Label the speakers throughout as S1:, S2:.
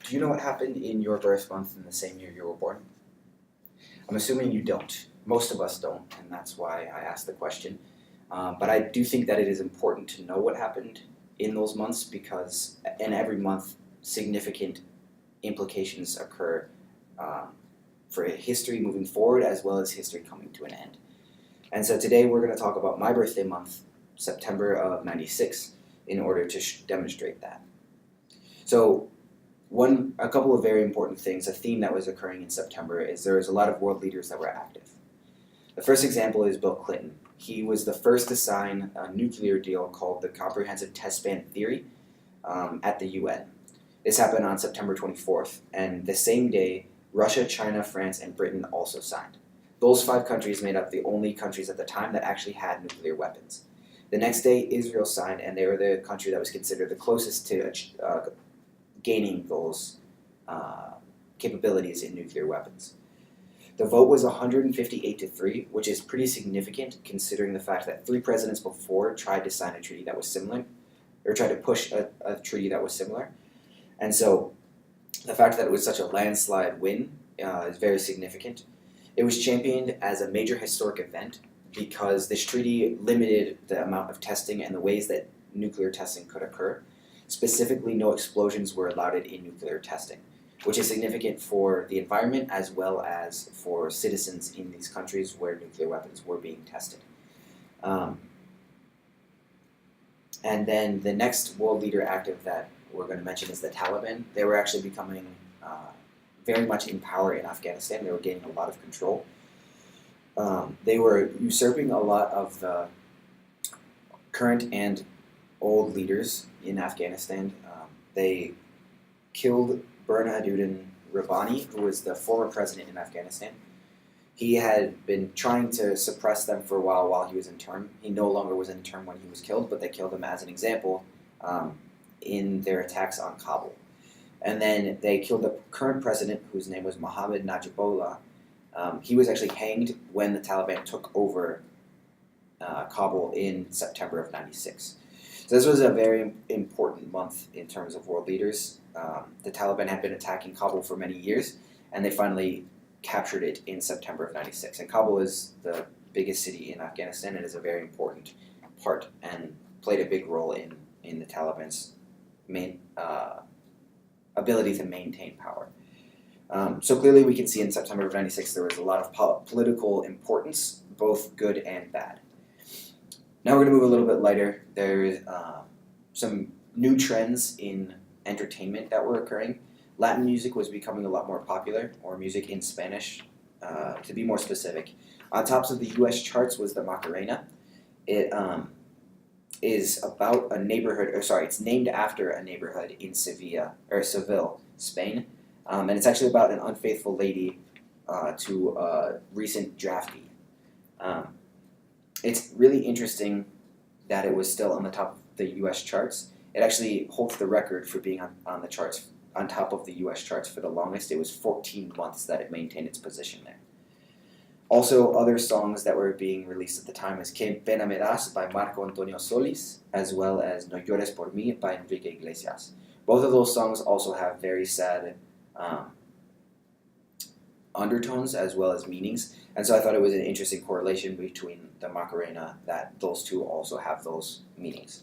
S1: Do you know what happened in your birth month in the same year you were born? I'm assuming you don't. Most of us don't, and that's why I asked the question. But I do think that it is important to know what happened in those months because in every month, significant implications occur for history moving forward as well as history coming to an end. And so today we're going to talk about my birthday month, September of '96, in order to demonstrate that. So a couple of very important things, a theme that was occurring in September is there was a lot of world leaders that were active. The first example is Bill Clinton. He was the first to sign a nuclear deal called the Comprehensive Test Ban Theory at the UN. This happened on September 24th, and the same day, Russia, China, France, and Britain also signed. Those 5 countries made up the only countries at the time that actually had nuclear weapons. The next day, Israel signed, and they were the country that was considered the closest to gaining those capabilities in nuclear weapons. The vote was 158-3, which is pretty significant considering the fact that 3 presidents before tried to sign a treaty that was similar, or tried to push a treaty that was similar. And so the fact that it was such a landslide win is very significant. It was championed as a major historic event because this treaty limited the amount of testing and the ways that nuclear testing could occur. Specifically, no explosions were allowed in nuclear testing, which is significant for the environment as well as for citizens in these countries where nuclear weapons were being tested. And then the next world leader active that we're going to mention is the Taliban. They were actually becoming very much in power in Afghanistan. They were gaining a lot of control. They were usurping a lot of the current and old leaders in Afghanistan. They killed Burhanuddin Rabbani, who was the former president in Afghanistan. He had been trying to suppress them for a while he was in term. He no longer was in term when he was killed, but they killed him as an example in their attacks on Kabul. And then they killed the current president, whose name was Mohammad Najibullah. He was actually hanged when the Taliban took over Kabul in September of '96. So this was a very important month in terms of world leaders. The Taliban had been attacking Kabul for many years, and they finally captured it in September of '96. And Kabul is the biggest city in Afghanistan and is a very important part and played a big role in the Taliban's main ability to maintain power. So clearly we can see in September of '96 there was a lot of political importance, both good and bad. Now we're going to move a little bit lighter. There's some new trends in entertainment that were occurring. Latin music was becoming a lot more popular, or music in Spanish, to be more specific. On tops of the U.S. charts was the Macarena. It is about a neighborhood, it's named after a neighborhood in Seville, Spain. And it's actually about an unfaithful lady to a recent draftee. It's really interesting that it was still on the top of the U.S. charts. It actually holds the record for being on the charts, on top of the U.S. charts for the longest. It was 14 months that it maintained its position there. Also, other songs that were being released at the time is Que Pena Me Das by Marco Antonio Solis, as well as No Llores Por Mí by Enrique Iglesias. Both of those songs also have very sad undertones as well as meanings, and so I thought it was an interesting correlation between the Macarena that those two also have those meanings.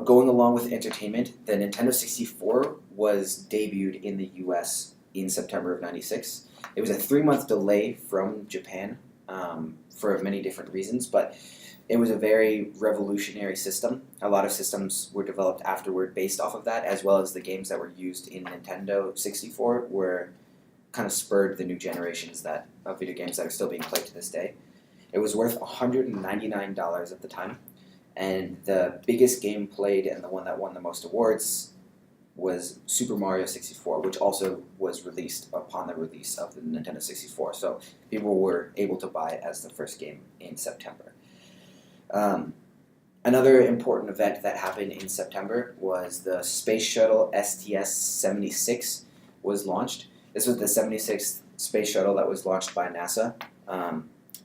S1: Going along with entertainment, the Nintendo 64 was debuted in the US in September of '96. It was a 3-month delay from Japan for many different reasons, but it was a very revolutionary system. A lot of systems were developed afterward based off of that, as well as the games that were used in Nintendo 64 were kind of spurred the new generations of video games that are still being played to this day. It was worth $199 at the time, and the biggest game played and the one that won the most awards was Super Mario 64, which also was released upon the release of the Nintendo 64. So people were able to buy it as the first game in September. Another important event that happened in September was the Space Shuttle STS-76 was launched. This was the 76th space shuttle that was launched by NASA.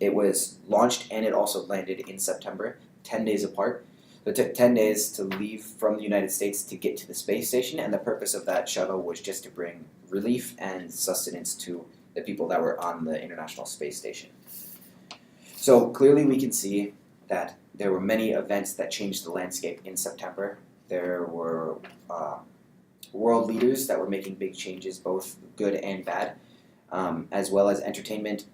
S1: It was launched and it also landed in September, 10 days apart. So it took 10 days to leave from the United States to get to the space station, and the purpose of that shuttle was just to bring relief and sustenance to the people that were on the International Space Station. So clearly we can see that there were many events that changed the landscape in September. There were world leaders that were making big changes, both good and bad, as well as entertainment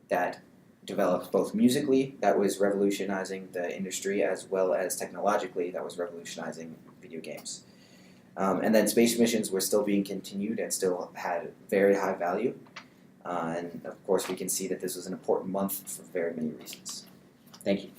S1: that developed both musically, that was revolutionizing the industry, as well as technologically, that was revolutionizing video games. And then space missions were still being continued and still had very high value. And of course, we can see that this was an important month for very many reasons. Thank you.